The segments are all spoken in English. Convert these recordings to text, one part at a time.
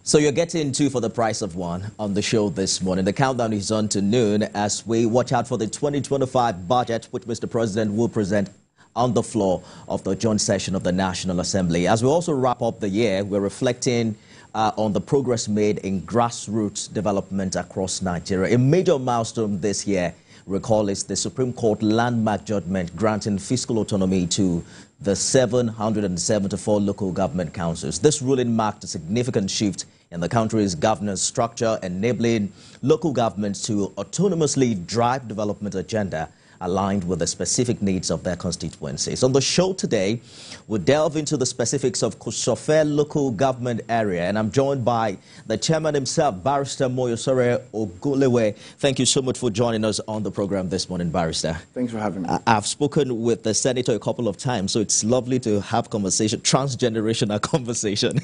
So you're getting two for the price of one on the show this morning. The countdown is on to noon as we watch out for the 2025 budget, which Mr. President will present on the floor of the joint session of the National Assembly. As we also wrap up the year, we're reflecting on the progress made in grassroots development across Nigeria. A major milestone this year, recall, is the Supreme Court landmark judgment granting fiscal autonomy to the 774 local government councils. This ruling marked a significant shift in the country's governance structure, enabling local governments to autonomously drive development agenda aligned with the specific needs of their constituencies. On the show today, we'll delve into the specifics of Kosefe local government area, and I'm joined by the chairman himself, Barrister Moyosore Ogunlewe. Thank you so much for joining us on the program this morning, Barrister. Thanks for having me. I've spoken with the senator a couple of times, so it's lovely to have conversation, transgenerational conversation.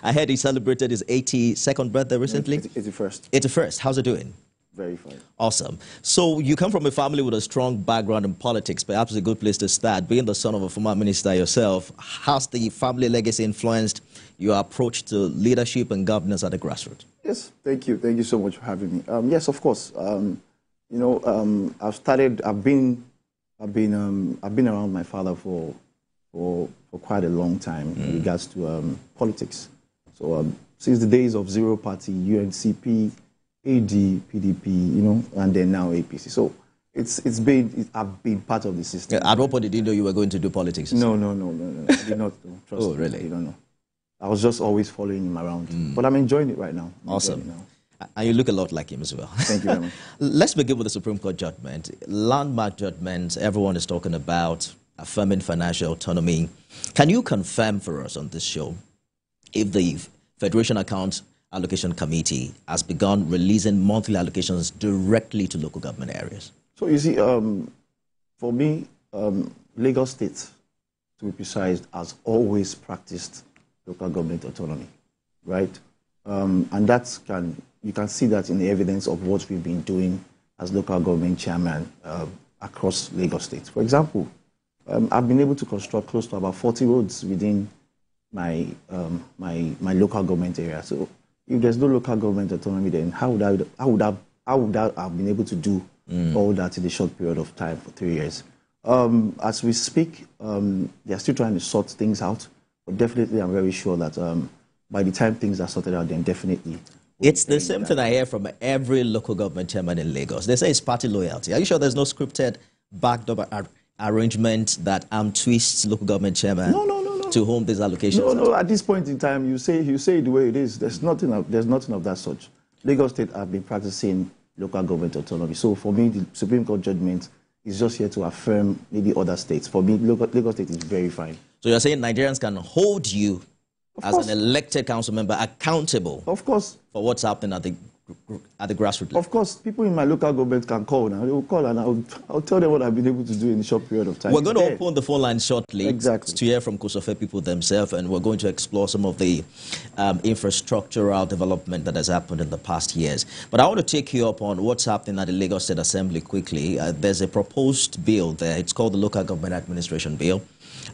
I heard he celebrated his 82nd birthday recently. 81st. 81st. How's it doing? Very fine. Awesome. So you come from a family with a strong background in politics, perhaps a good place to start. Being the son of a former minister yourself, how's the family legacy influenced your approach to leadership and governance at the grassroots? Yes, thank you. Thank you so much for having me. Yes, of course. I've been around my father for quite a long time in regards to politics. So since the days of Zero Party, UNCP, AD, PDP, and then now APC. So I've been part of the system. At what point did you know you were going to do politics? No. I did not know. Trust me. Really? I don't know. I was just always following him around. But I'm enjoying it right now. Awesome. And you look a lot like him as well. Thank you very much. Let's begin with the Supreme Court judgment. Landmark judgment, everyone is talking about affirming financial autonomy. Can you confirm for us on this show if the Federation Account Allocation Committee has begun releasing monthly allocations directly to local government areas? So you see, for me, Lagos State, to be precise, has always practiced local government autonomy, right? And you can see that in the evidence of what we've been doing as local government chairman across Lagos State. For example, I've been able to construct close to about 40 roads within my local government area. So if there's no local government autonomy, then how would I have been able to do all that in a short period of time for 3 years? As we speak, they're still trying to sort things out, but definitely I'm very sure that by the time things are sorted out, then definitely. It's the same thing I hear from every local government chairman in Lagos. They say it's party loyalty. Are you sure there's no scripted backdoor arrangement that twists local government chairman? No. To whom these allocations? No. At this point in time, you say it the way it is. There's nothing of that sort. Lagos State have been practicing local government autonomy. So for me, the Supreme Court judgment is just here to affirm maybe other states. For me, Lagos State is very fine. So you're saying Nigerians can hold you as an elected council member accountable? Of course. For what's happening at the grassroots level? Of course, people in my local government can call now. They will call and I'll tell them what I've been able to do in a short period of time. We're going to open the phone line shortly to hear from Kosefe people themselves, and we're going to explore some of the infrastructural development that has happened in the past years. But I want to take you up on what's happening at the Lagos State Assembly quickly. There's a proposed bill there. It's called the Local Government Administration Bill,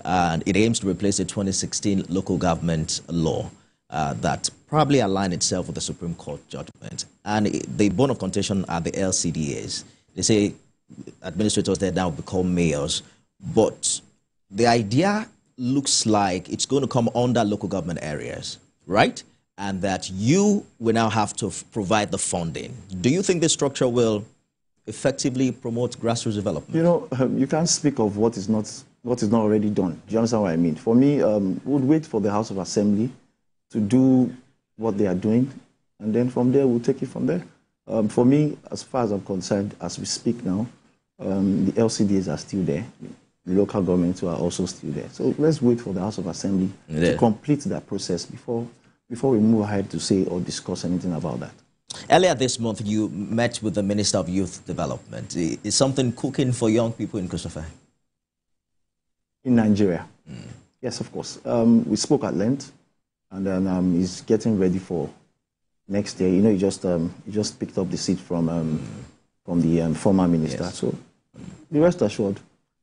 and it aims to replace the 2016 local government law that probably align itself with the Supreme Court judgment. And the bone of contention are the LCDAs. They say administrators there now become mayors, but the idea looks like it's going to come under local government areas, right? And that you will now have to provide the funding. Do you think this structure will effectively promote grassroots development? You can't speak of what is not already done. Do you understand what I mean? For me, we'll wait for the House of Assembly to do what they are doing, and then from there, we'll take it from there. For me, as far as I'm concerned, as we speak now, the LCDs are still there. The local governments are also still there. So let's wait for the House of Assembly to complete that process before we move ahead to say or discuss anything about that. Earlier this month, you met with the Minister of Youth Development. Is something cooking for young people in Kosefe? In Nigeria? Yes, of course. We spoke at length. And then he's getting ready for next year. He just picked up the seat from the former minister. Yes. So be rest assured,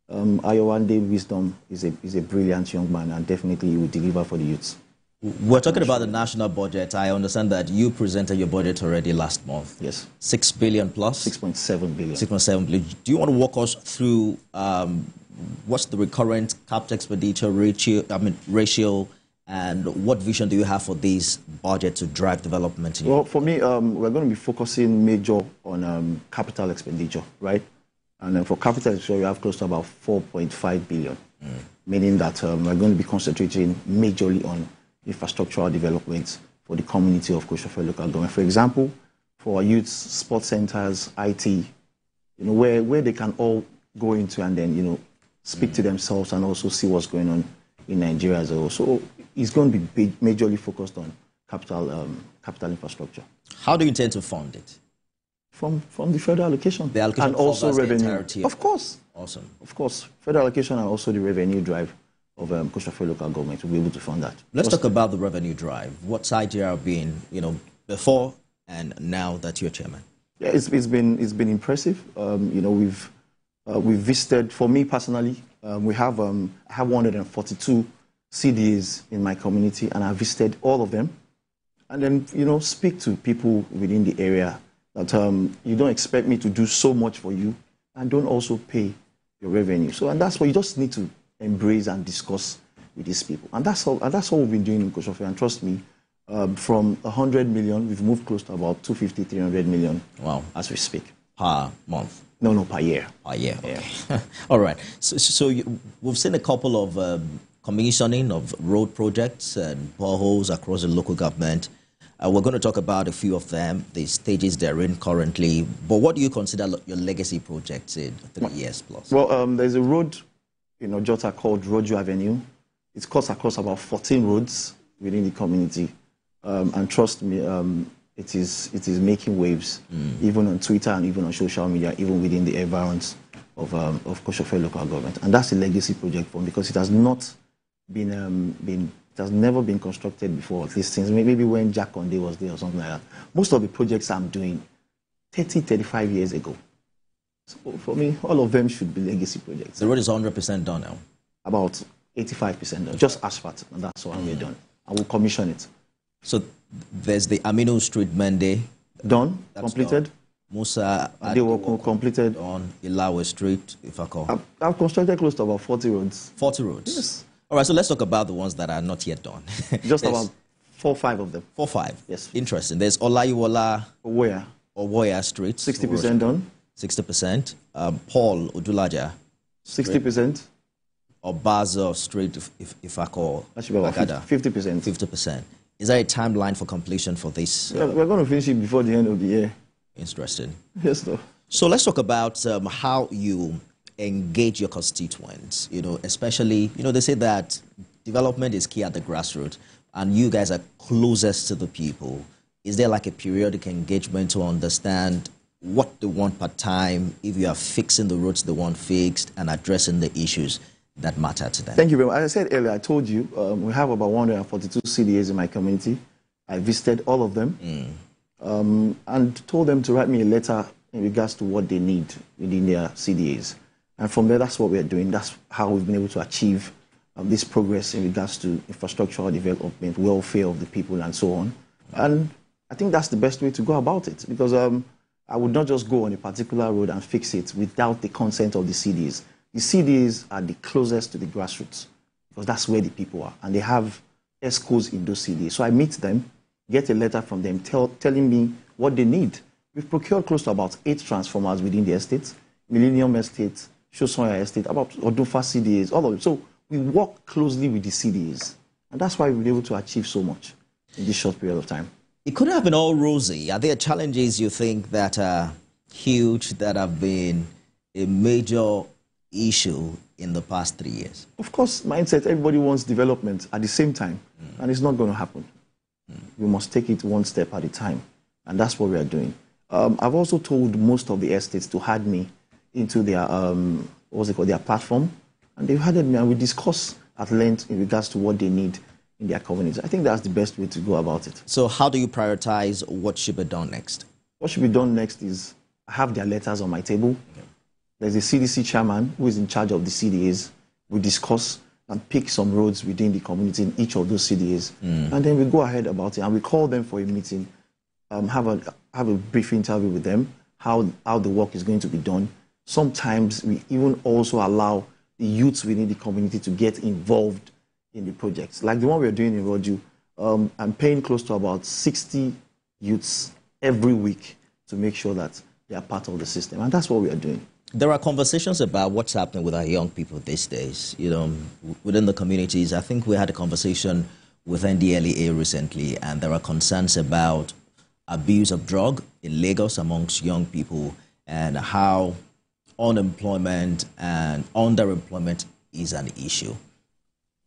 Ayowande Wisdom is a brilliant young man, and definitely he will deliver for the youths. We're talking about the national budget. I understand that you presented your budget already last month. Yes. 6 billion plus? 6.7 billion. 6.7 billion. Do you want to walk us through what's the recurrent capital expenditure ratio, and what vision do you have for this budget to drive development? Well, for me, we're going to be focusing major on capital expenditure, right? And then for capital expenditure, we have close to about 4.5 billion, meaning that we're going to be concentrating majorly on infrastructural development for the community of Kosefe local government. For example, for our youth, sports centers, IT, where they can all go into and then, speak to themselves and also see what's going on in Nigeria as well. So it's going to be majorly focused on capital infrastructure. How do you intend to fund it? From the federal allocation. The allocation and also revenue. Of course. Awesome. Of course. Federal allocation and also the revenue drive of Kosefe local government to be able to fund that. Let's talk about the revenue drive. What's idea been, before and now that you're chairman? Yeah, it's been impressive. We've visited. For me personally, I have 142 CDAs in my community, and I visited all of them, and then speak to people within the area that you don't expect me to do so much for you, and don't also pay your revenue. So, and that's what you just need to embrace and discuss with these people, and that's all we've been doing in Kosefe. And trust me, from 100 million, we've moved close to about 250, 300 million. Wow, as we speak. Per month? No, per year. Per year. Yeah. Okay. All right. So we've seen a couple of commissioning of road projects and boreholes across the local government. We're going to talk about a few of them, the stages they're in currently. But what do you consider your legacy projects in 3 years plus? Well, there's a road in Ojota called Rojo Avenue. It cuts across about 14 roads within the community. And trust me, it is making waves, even on Twitter and even on social media, even within the environs of Kosefe local government. And that's a legacy project for me because it has not it has never been constructed before, at least since maybe when Jack Conde was there or something like that. Most of the projects I'm doing 30, 35 years ago. So for me, all of them should be legacy projects. The road is 100% done now? About 85% done, just asphalt, and that's all we're done. I will commission it. So there's the Aminu Street Mende. Done, completed. Done. Musa they were completed. On Ilawe Street, if I call. I've constructed close to about 40 roads. 40 roads? Yes. All right, so let's talk about the ones that are not yet done. Just about 4 or 5 of them. 4 or 5? Yes. Interesting. There's Olayiwola Owoya Street. 60% done. 60%. Paul Odulaja. 60%. Obazo Street, if I call. That should be about 50%. 50%. Is there a timeline for completion for this? Yeah, we're going to finish it before the end of the year. Interesting. Yes, sir. So let's talk about how you engage your constituents, especially, they say that development is key at the grassroots, and you guys are closest to the people. Is there like a periodic engagement to understand what they want per time, if you are fixing the roads they want fixed and addressing the issues that matter to them? Thank you very much. As I said earlier, I told you, we have about 142 CDAs in my community. I visited all of them and told them to write me a letter in regards to what they need within their CDAs. And from there, that's what we're doing. That's how we've been able to achieve this progress in regards to infrastructural development, welfare of the people, and so on. And I think that's the best way to go about it, because I would not just go on a particular road and fix it without the consent of the CDAs. The CDAs are the closest to the grassroots, because that's where the people are. And they have ESCOs in those CDAs. So I meet them, get a letter from them telling me what they need. We've procured close to about 8 transformers within the estates, Millennium Estate, Shosoya Estate, about Odufa CDAs, all of them. So we work closely with the CDAs. And that's why we've been able to achieve so much in this short period of time. It couldn't have been all rosy. Are there challenges you think that are huge, that have been a major issue in the past 3 years? Of course, mindset, everybody wants development at the same time, and it's not going to happen. We must take it one step at a time, and that's what we are doing. I've also told most of the estates to add me into their, their platform, and they've added me, and we discuss at length in regards to what they need in their communities. I think that's the best way to go about it. So how do you prioritize what should be done next? What should be done next is I have their letters on my table. Okay. There's a CDC chairman who is in charge of the CDAs. We discuss, and pick some roads within the community in each of those CDAs. And then we go ahead about it and we call them for a meeting, have a brief interview with them, how the work is going to be done. Sometimes we even also allow the youths within the community to get involved in the projects. Like the one we're doing in Roju, I'm paying close to about 60 youths every week to make sure that they are part of the system. And that's what we are doing. There are conversations about what's happening with our young people these days, you know, within the communities. I think we had a conversation with NDLEA recently, and there are concerns about abuse of drug in Lagos amongst young people and how unemployment and underemployment is an issue.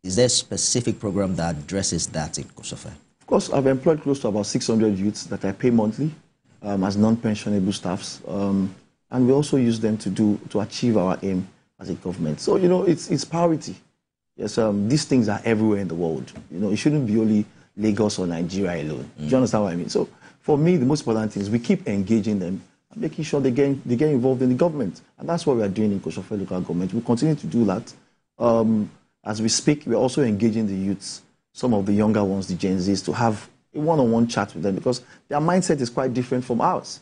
Is there a specific program that addresses that in Kosefe? Of course, I've employed close to about 600 youths that I pay monthly as non-pensionable staffs. And we also use them to achieve our aim as a government. So, you know, it's priority. Yes, these things are everywhere in the world. You know, it shouldn't be only Lagos or Nigeria alone. Do you understand what I mean? So, for me, the most important thing is we keep engaging them and making sure they get involved in the government. And that's what we are doing in Kosefe local government. We continue to do that. As we speak, we're also engaging the youths, some of the younger ones, the Gen Zs, to have a one-on-one chat with them because their mindset is quite different from ours.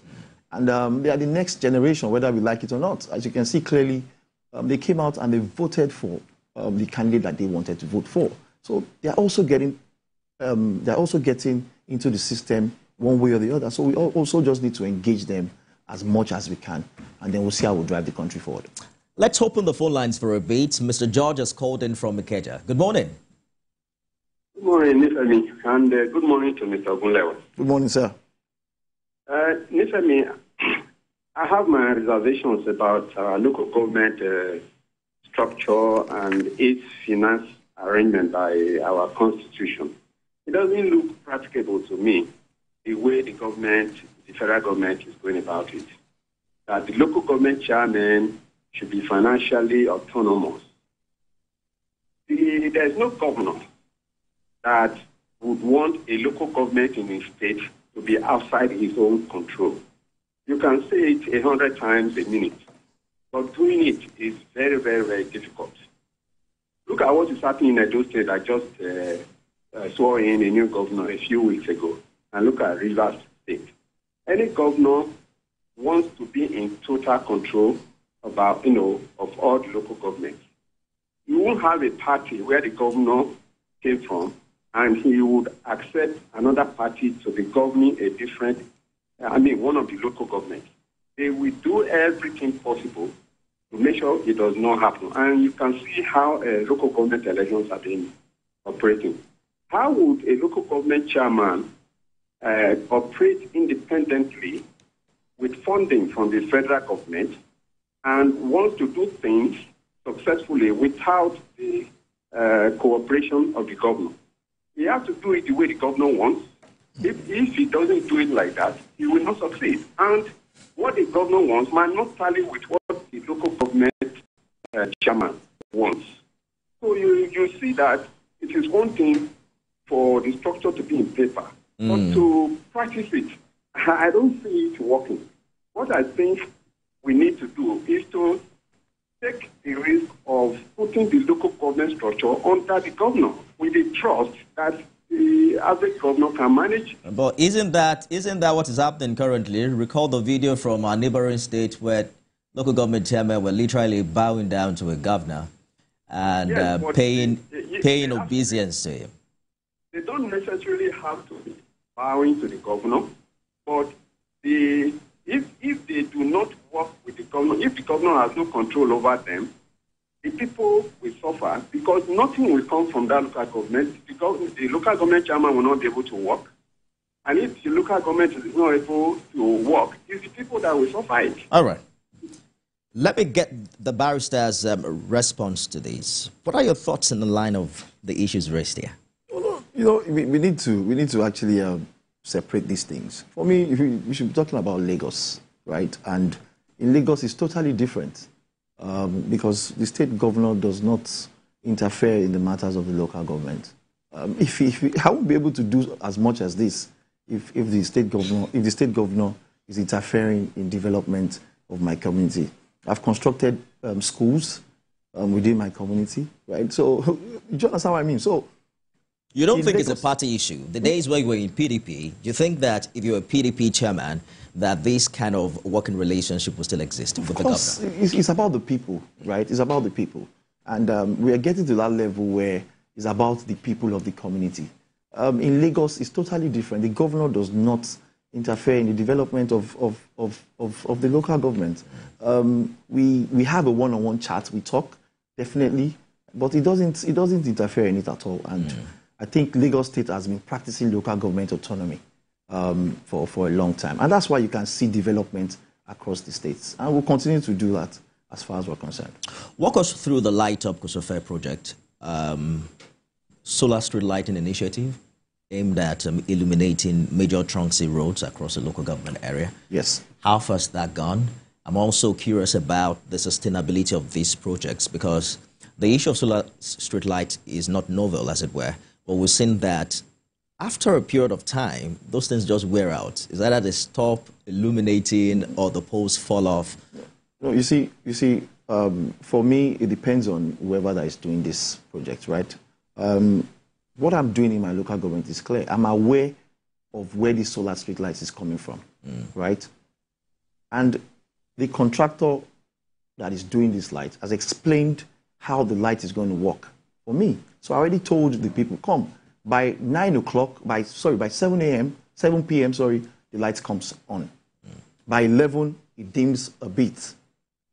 And they are the next generation, whether we like it or not. As you can see clearly, they came out and they voted for the candidate that they wanted to vote for. So they are also getting into the system one way or the other. So we also just need to engage them as much as we can, and then we'll see how we'll drive the country forward. Let's open the phone lines for a bit. Mr. George has called in from Ikeja. Good morning. Good morning, Nifemi, and good morning to Mr. Ogunlewe. Good morning, sir. Nifemi, I have my reservations about our local government structure and its finance arrangement by our constitution. It doesn't look practicable to me the way the federal government is going about it. That the local government chairman should be financially autonomous. There is no governor that would want a local government in a state to be outside his own control. You can say it 100 times a minute, but doing it is very, very, very difficult. Look at what is happening in Edo State. I just swore in a new governor a few weeks ago, and look at Rivers State. Any governor wants to be in total control about, of all the local governments. You won't have a party where the governor came from, and he would accept another party to be governing one of the local governments. They will do everything possible to make sure it does not happen. And you can see how local government elections are being operating. How would a local government chairman operate independently with funding from the federal government and wants to do things successfully without the cooperation of the governor? He has to do it the way the governor wants. If he doesn't do it like that, he will not succeed. And what the governor wants might not tally with what the local government chairman wants. So you see that it is one thing for the structure to be in paper, but to practice it, I don't see it working. What I think we need to do is to take the risk of putting the local government structure under the governor with the trust that the average governor can manage. But isn't that what is happening currently? Recall the video from our neighboring state where local government chairmen were literally bowing down to a governor and paying obeisance to him. They don't necessarily have to be bowing to the governor, but if they do not work with the governor, if the governor has no control over them, the people will suffer because nothing will come from that local government. The local government chairman will not be able to work. And if the local government is not able to work, it's the people that will suffer it. All right. Let me get the barrister's response to this. What are your thoughts in the line of the issues raised here? We need to actually separate these things. For me, we should be talking about Lagos, right? And in Lagos, it's totally different because the state governor does not interfere in the matters of the local government. I won't be able to do as much as this if the state governor is interfering in development of my community. I've constructed schools within my community, right? So, do you understand what I mean? So, you don't think it's a party issue? The days where you were in PDP, you think that if you're a PDP chairman, that this kind of working relationship will still exist with the government? It's about the people, right? It's about the people. And we are getting to that level where it's about the people of the community. In Lagos, it's totally different. The governor does not interfere in the development of the local government. We have a one-on-one chat. We talk, definitely, but it doesn't interfere in it at all. And I think Lagos State has been practicing local government autonomy for a long time. And that's why you can see development across the states. And we'll continue to do that as far as we're concerned. Walk us through the Light Up Kosefe project, solar street lighting initiative aimed at illuminating major trunksy roads across the local government area. Yes. How far has that gone? I'm also curious about the sustainability of these projects, because the issue of solar street light is not novel, as it were, but we've seen that after a period of time, those things just wear out. Is that they stop illuminating or the poles fall off? No, you see, for me, it depends on whoever that is doing this project, right? What I'm doing in my local government is clear. I'm aware of where the solar street lights is coming from, right? And the contractor that is doing this light has explained how the light is going to work for me. So I already told the people, come, by 9 o'clock, by 7 p.m., the light comes on. By 11, it dims a bit.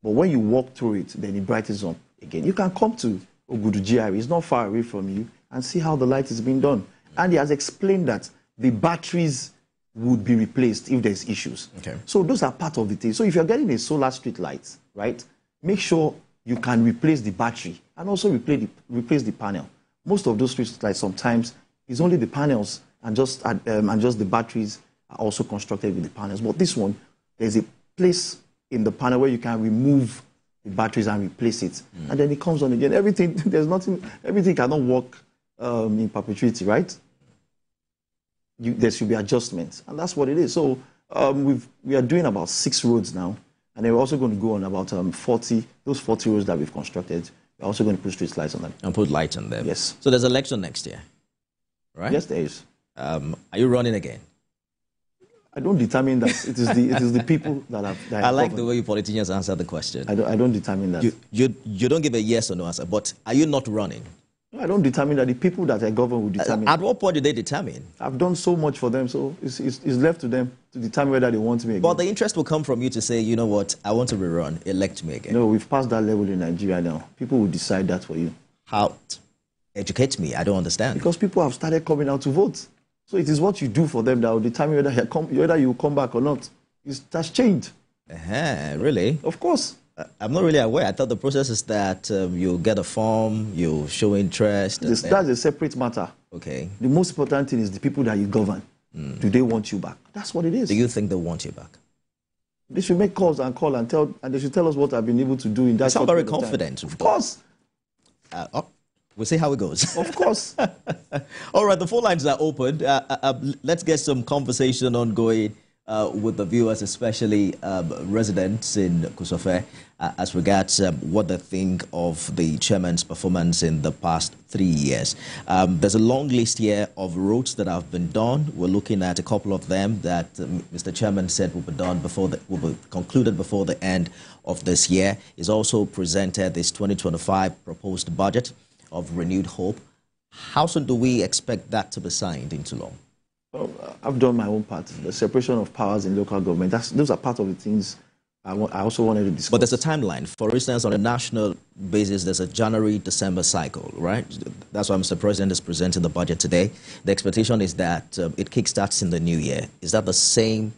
But when you walk through it, then it brightens up again. You can come to Ogudu GRE, it's not far away from you, and see how the light is being done. And he has explained that the batteries would be replaced if there's issues. Okay. So those are part of the thing. So if you're getting a solar street light, right, make sure you can replace the battery and also replace the panel. Most of those street lights sometimes is only the panels and just the batteries are also constructed with the panels. But this one, there's a place in the panel where you can remove the batteries and replace it, and then it comes on again. Everything cannot work in perpetuity, right? There should be adjustments, and that's what it is. So we are doing about 6 roads now, and then we're also going to go on about 40. Those 40 roads that we've constructed, we're also going to put street lights on them. And put lights on them. Yes. So there's election next year, right? Yes, there is. Are you running again? I don't determine that. It is the people that have. I like the way you politicians answer the question. I don't determine that. You don't give a yes or no answer, but are you not running? No, I don't determine that. The people that I govern will determine. At what point do they determine? I've done so much for them, so it's left to them to determine whether they want me again. But the interest will come from you to say, you know what, I want to rerun, elect me again. No, we've passed that level in Nigeria now. People will decide that for you. How? Educate me, I don't understand. Because people have started coming out to vote. So it is what you do for them that will determine whether you come back or not. That's changed. Really? Of course. I'm not really aware. I thought the process is that you get a form, you show interest. That's a separate matter. Okay. The most important thing is the people that you govern. Do they want you back? That's what it is. Do you think they want you back? They should make calls and they should tell us what I've been able to do in that. You sound very confident. Of course. We'll see how it goes. Of course. All right, the phone lines are open. Let's get some conversation ongoing with the viewers, especially residents in Kosefe, as regards what they think of the chairman's performance in the past 3 years. There's a long list here of roads that have been done. We're looking at a couple of them that Mr. Chairman said will be done will be concluded before the end of this year. He's also presented this 2025 proposed budget of renewed hope. How soon do we expect that to be signed into law? Well, I've done my own part. The separation of powers in local government, those are part of the things I also wanted to discuss. But there's a timeline. For instance, on a national basis, there's a January-December cycle, right? That's why Mr. President is presenting the budget today. The expectation is that it kickstarts in the new year. Is that the same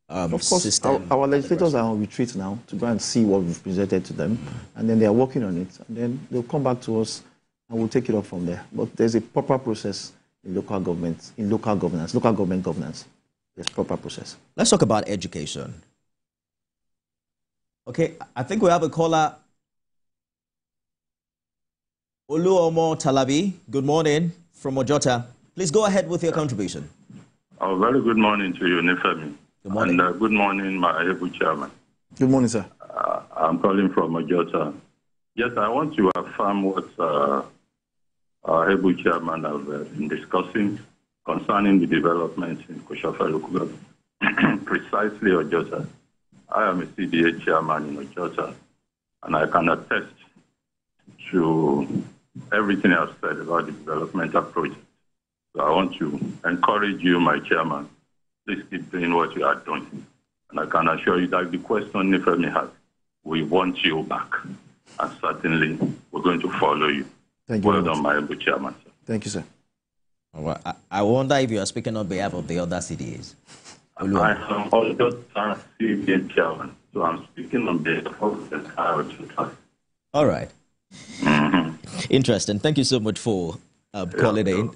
of course, system? Our legislators are on retreat now to go and see what we've presented to them, and then they are working on it, and then they'll come back to us and we'll take it up from there. But there's a proper process in local government, local government governance. There's proper process. Let's talk about education. Okay, I think we have a caller. Oluomo Talabi, good morning from Ojota. Please go ahead with your contribution. Oh, very good morning to you, Nifemi. Good morning. And good morning, my able chairman. Good morning, sir. I'm calling from Ojota. Yes, I want to affirm what our able chairman has been discussing concerning the developments in Kosefe local government. Precisely, Ojota. I am a CDA chairman in Ojota, and I can attest to everything I've said about the developmental project. So I want to encourage you, my chairman, please keep doing what you are doing. And I can assure you that the question Nifemi has, we want you back. And certainly, we're going to follow you. Thank you. Well done, my able chairman, sir. Thank you, sir. Well, I wonder if you are speaking on behalf of the other CDAs. I am also CDA chairman, so I'm speaking on behalf of the entire Ojota. All right. Interesting. Thank you so much for calling in.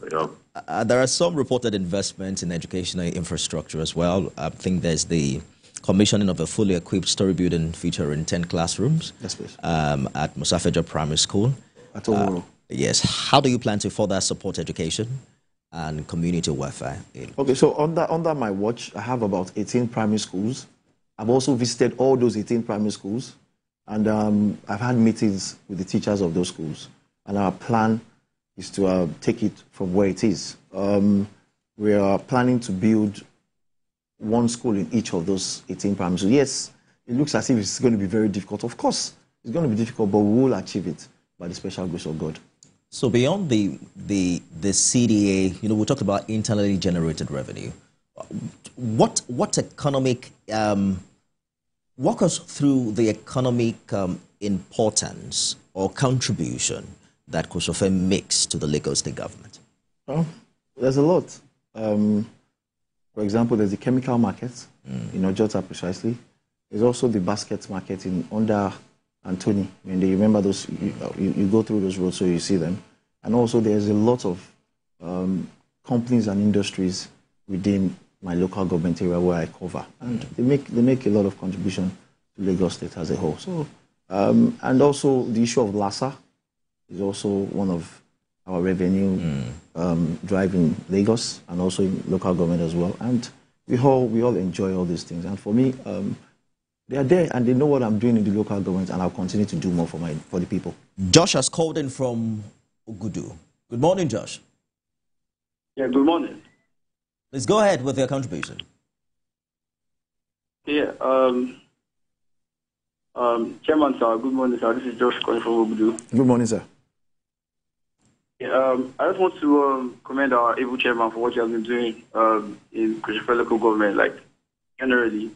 There are some reported investments in educational infrastructure as well. I think there's the commissioning of a fully equipped story building featuring 10 classrooms. Yes, please. At Kosefe Primary School. At Ogunlewe. Yes. How do you plan to further support education and community welfare? Okay, so under my watch, I have about 18 primary schools. I've also visited all those 18 primary schools, and I've had meetings with the teachers of those schools. And our plan is to take it from where it is. We are planning to build one school in each of those 18 primary schools. Yes, it looks as if it's going to be very difficult. Of course, it's going to be difficult, but we will achieve it by the special grace of God. So beyond the CDA, we talked about internally generated revenue. What economic, walk us through the economic importance or contribution that Kosefe makes to the Lagos State government? Well, there's a lot. For example, there's the chemical market in Ojota precisely. There's also the basket market under Anthony. And you remember those, you go through those roads so you see them. And also there's a lot of companies and industries within my local government area where I cover. And they make a lot of contribution to Lagos State as a whole. So, and also the issue of LASA is also one of our revenue driving Lagos and also in local government as well. And we all enjoy all these things. And for me, they are there and they know what I'm doing in the local government, and I'll continue to do more for the people. Josh has called in from Ogudu. Good morning, Josh. Yeah, good morning. Let's go ahead with your contribution. Yeah, Chairman, sir, good morning, sir. This is Josh calling from Ogudu. Good morning, sir. Yeah, I just want to commend our able chairman for what he has been doing in Kosefe local government. Like, generally,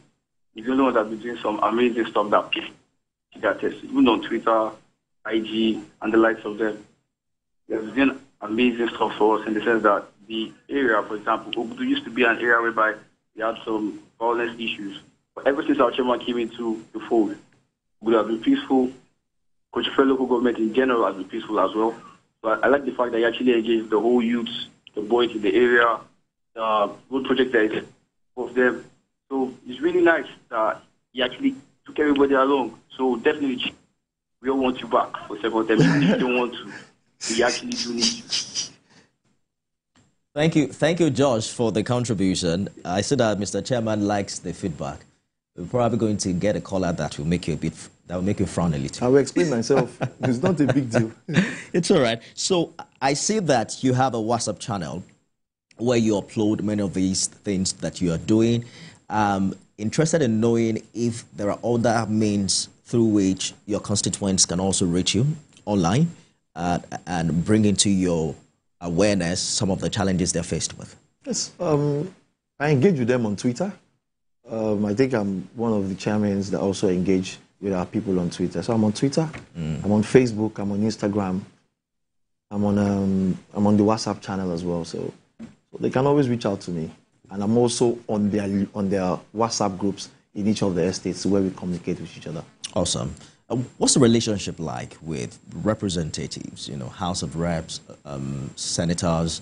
he's the only one that's been doing some amazing stuff that people get tested, even on Twitter, IG, and the likes of them. He has been doing amazing stuff for us in the sense that the area, for example, Ogudu used to be an area whereby we had some violence issues. But ever since our chairman came into the fold, Ogudu has been peaceful. Kosefe local government in general has been peaceful as well. But I like the fact that he actually engaged the whole youth, the boys in the area, the road project that is of them. So it's really nice that he actually took everybody along. So definitely, we all want you back for second time. If you don't want to, we actually do need you. Thank you, Josh, for the contribution. I see that Mr. Chairman likes the feedback. We're probably going to get a caller that will make you frown a little. I will explain myself. It's not a big deal. It's all right. So I see that you have a WhatsApp channel where you upload many of these things that you are doing. Interested in knowing if there are other means through which your constituents can also reach you online and bring into your awareness some of the challenges they're faced with. Yes. I engage with them on Twitter. I think I'm one of the chairmen that also engage with our people on Twitter. So I'm on Twitter, I'm on Facebook, I'm on Instagram, I'm on the WhatsApp channel as well. So they can always reach out to me. And I'm also on their WhatsApp groups in each of the estates where we communicate with each other. Awesome. What's the relationship like with representatives, House of Reps, senators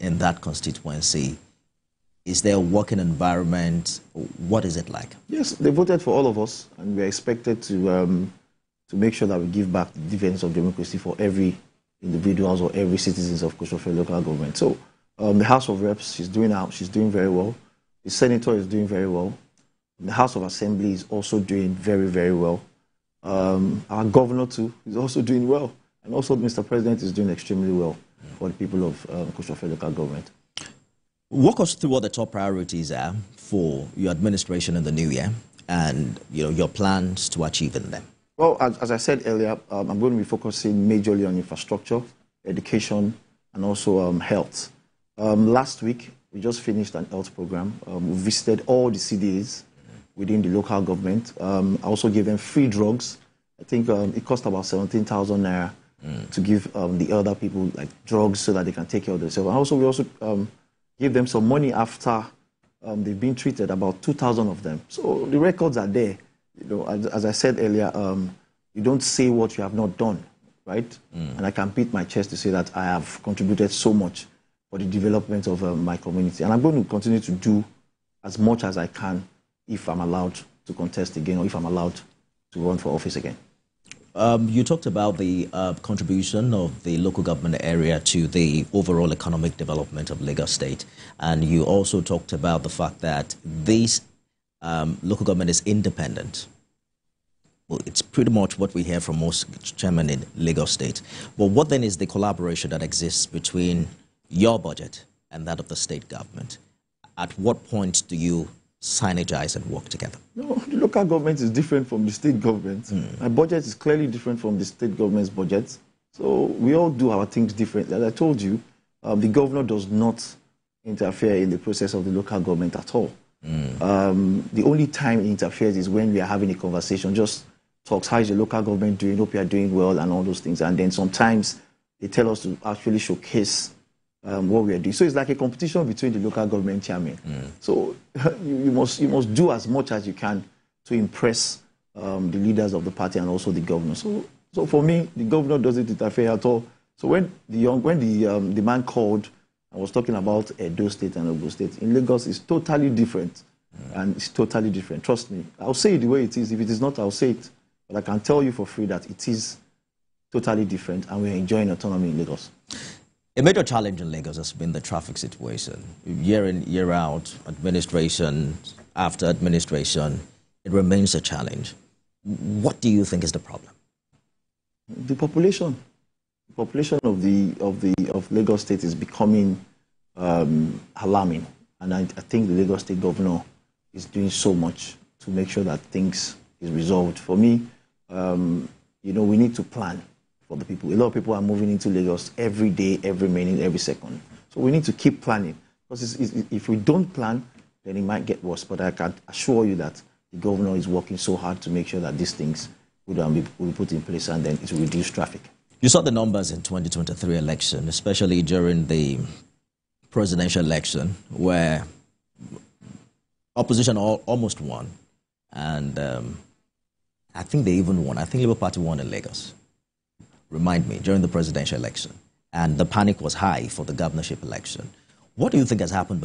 in that constituency? Is there a working environment? What is it like? Yes, they voted for all of us, and we're expected to make sure that we give back the dividends of democracy for every individuals or every citizens of Kosefe local government. So the House of Reps, she's doing very well. The Senator is doing very well. The House of Assembly is also doing very, very well. Our governor, too, is also doing well. And also, Mr. President is doing extremely well for the people of Kosefe local government. Walk us through what the top priorities are for your administration in the new year and your plans to achieve in them. Well, as I said earlier, I'm going to be focusing majorly on infrastructure, education, and also health. Last week, we just finished an health program. We visited all the CDAs within the local government. I also gave them free drugs. I think it cost about 17,000 naira to give the elder people like drugs so that they can take care of themselves. And also, we also gave them some money after they've been treated, about 2,000 of them. So the records are there. As I said earlier, you don't say what you have not done, right? And I can beat my chest to say that I have contributed so much for the development of my community. And I'm going to continue to do as much as I can if I'm allowed to contest again or if I'm allowed to run for office again. You talked about the contribution of the local government area to the overall economic development of Lagos State. And you also talked about the fact that this local government is independent. Well, it's pretty much what we hear from most chairmen in Lagos State. But what then is the collaboration that exists between your budget and that of the state government? At what point do you synergize and work together? No, the local government is different from the state government. My budget is clearly different from the state government's budget. So we all do our things differently. As I told you, the governor does not interfere in the process of the local government at all. The only time he interferes is when we are having a conversation, just talks, how is the local government doing, hope you are doing well, and all those things. And then sometimes they tell us to actually showcase what we are doing. So it's like a competition between the local government chairman. So you must do as much as you can to impress the leaders of the party and also the governor. So for me, the governor doesn't interfere at all. So when the man called, I was talking about Edo State and Ogun State. In Lagos, it's totally different. And it's totally different. Trust me. I'll say it the way it is. If it is not, I'll say it. But I can tell you for free that it is totally different, and we're enjoying autonomy in Lagos. A major challenge in Lagos has been the traffic situation. Year in, year out, administration after administration, it remains a challenge. What do you think is the problem? The population. The population of Lagos State is becoming alarming, and I think the Lagos State governor is doing so much to make sure that things is resolved. For me, we need to plan for the people. A lot of people are moving into Lagos every day, every minute, every second. So we need to keep planning. Because if we don't plan, then it might get worse. But I can assure you that the governor is working so hard to make sure that these things will be put in place, and then it will reduce traffic. You saw the numbers in 2023 election, especially during the presidential election, where opposition almost won. And I think they even won. I think Labour Party won in Lagos. Remind me, during the presidential election. And the panic was high for the governorship election. What do you think has happened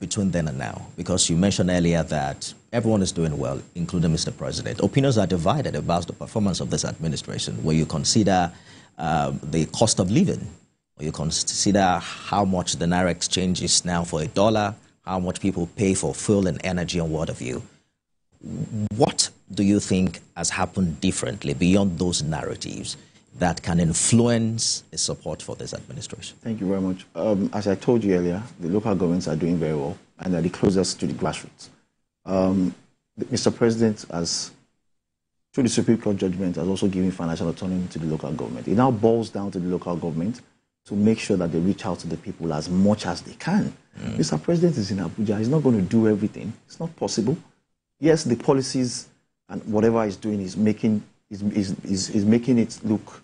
between then and now? Because you mentioned earlier that everyone is doing well, including Mr. President. Opinions are divided about the performance of this administration, where you consider the cost of living, or you consider how much the Naira exchange is now for $1, how much people pay for fuel and energy, and what have you. What do you think has happened differently beyond those narratives that can influence the support for this administration? Thank you very much. As I told you earlier, the local governments are doing very well, and they're the closest to the grassroots. Mr. President, through the Supreme Court judgment, has also given financial autonomy to the local government. It now boils down to the local government to make sure that they reach out to the people as much as they can. Mr. President is in Abuja. He's not going to do everything. It's not possible. Yes, the policies and whatever he's doing is making it look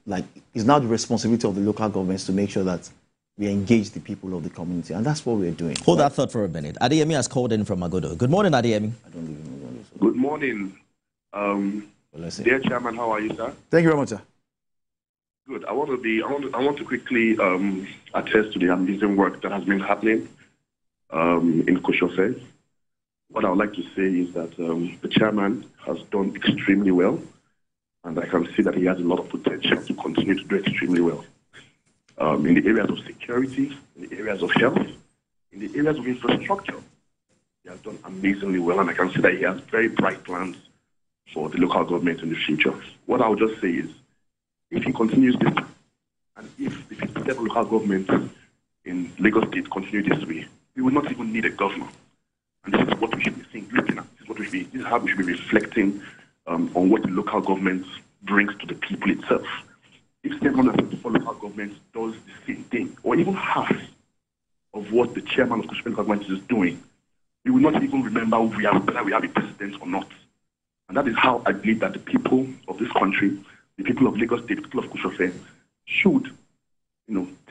like it's now the responsibility of the local governments to make sure that we engage the people of the community, and that's what we're doing. Hold that thought for a minute. Adeyemi has called in from Agodo. Good morning, Adeyemi. I don't live in Agodo. So. Good morning. Dear Chairman, how are you, sir? Thank you very much, sir. Good. I want to quickly attest to the amazing work that has been happening in Kosefe. What I would like to say is that the chairman has done extremely well, and I can see that he has a lot of potential to continue to do extremely well. In the areas of security, in the areas of health, in the areas of infrastructure, he has done amazingly well, and I can see that he has very bright plans for the local government in the future. What I would just say is, if he continues this, and if the 57 local governments in Lagos State continue this way, we will not even need a governor. And this is what we should be seeing, looking at. This is how we should be reflecting on what the local government brings to the people itself. If 754 local governments does the same thing, or even half of what the chairman of Kosefe local government is doing, we will not even remember whether we have a president or not. And that is how I believe that the people of this country, the people of Lagos State, the people of Kosefe, should,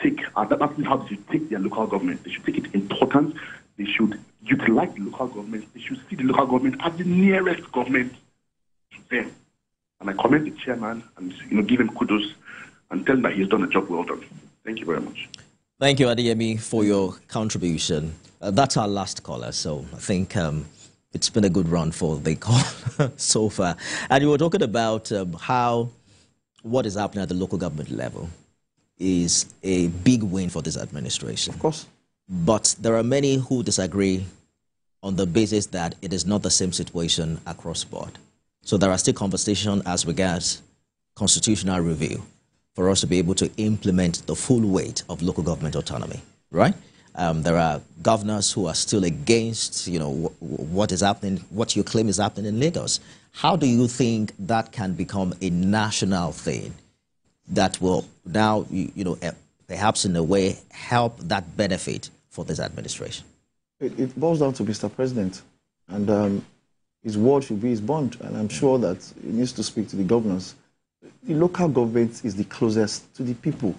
take, that is how they should take their local government. They should take it important. They should utilize the local government. They should see the local government as the nearest government to them. And I commend the chairman and, give him kudos and tell him that he's done a job well done. Thank you very much. Thank you, Adeyemi, for your contribution. That's our last caller, so I think it's been a good run for the call so far. And you were talking about how what is happening at the local government level is a big win for this administration. Of course. But there are many who disagree on the basis that it is not the same situation across board. So there are still conversations as regards constitutional review for us to be able to implement the full weight of local government autonomy, right? There are governors who are still against, what is happening, what you claim is happening in Lagos. How do you think that can become a national thing that will now, perhaps in a way help that benefit for this administration? It boils down to Mr. President, and his word should be his bond, and I'm sure that he needs to speak to the governors. The local government is the closest to the people.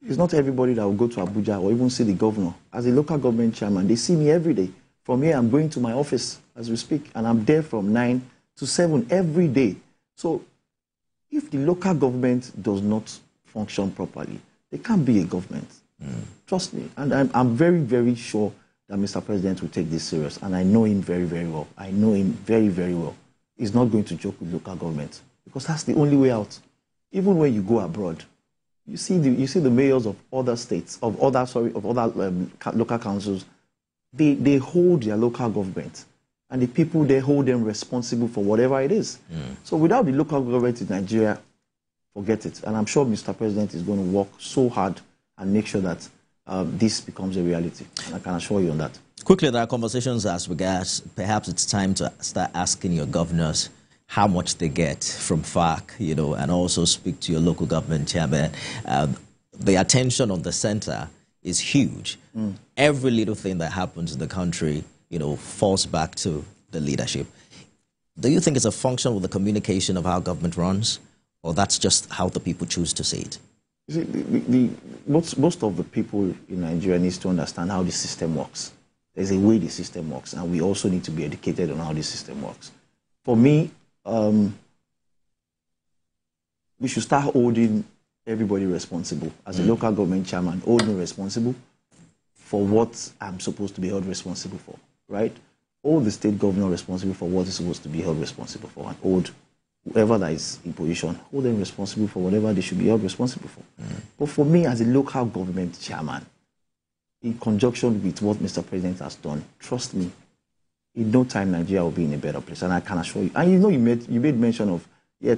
It's not everybody that will go to Abuja or even see the governor. As a local government chairman, they see me every day. From here, I'm going to my office as we speak, and I'm there from 9 to 7 every day. So if the local government does not function properly, there can't be a government. Trust me. And I'm very, very sure that Mr. President will take this serious, and I know him very, very well. I know him very, very well. He's not going to joke with local government, because that's the only way out. Even when you go abroad, you see the mayors of other states, of other local councils, they hold their local government, and the people, they hold them responsible for whatever it is. So without the local government in Nigeria, forget it. And I'm sure Mr. President is going to work so hard and make sure that this becomes a reality. And I can assure you on that. Quickly, there are conversations as regards perhaps it's time to start asking your governors how much they get from FARC, and also speak to your local government chairman. The attention on the center is huge. Every little thing that happens in the country, falls back to the leadership. Do you think it's a function of the communication of how government runs, or that's just how the people choose to see it? You see, most of the people in Nigeria needs to understand how the system works. There's a way the system works, and we also need to be educated on how the system works. For me, we should start holding everybody responsible. As a local government chairman, hold me responsible for what I'm supposed to be held responsible for, right? Hold the state governor responsible for what is supposed to be held responsible for, and hold whoever that is in position, hold them responsible for whatever they should be held responsible for. But for me, as a local government chairman, in conjunction with what Mr. President has done, trust me, in no time Nigeria will be in a better place, and I can assure you. And you made mention of,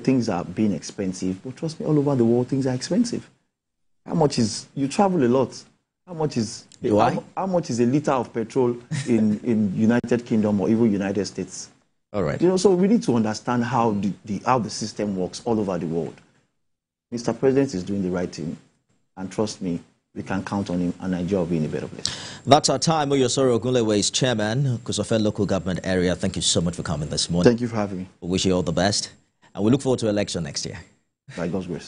things are being expensive, but trust me, all over the world things are expensive. How much is, you travel a lot, how much is how much is a liter of petrol in United Kingdom or even United States? All right. So we need to understand how the system works all over the world. Mr. President is doing the right thing, and trust me, we can count on him, and Nigeria will be in a better place. That's our time. Moyosore Ogunlewe is chairman, Kosefe local government area. Thank you so much for coming this morning. Thank you for having me. We wish you all the best, and we look forward to election next year. By God's grace.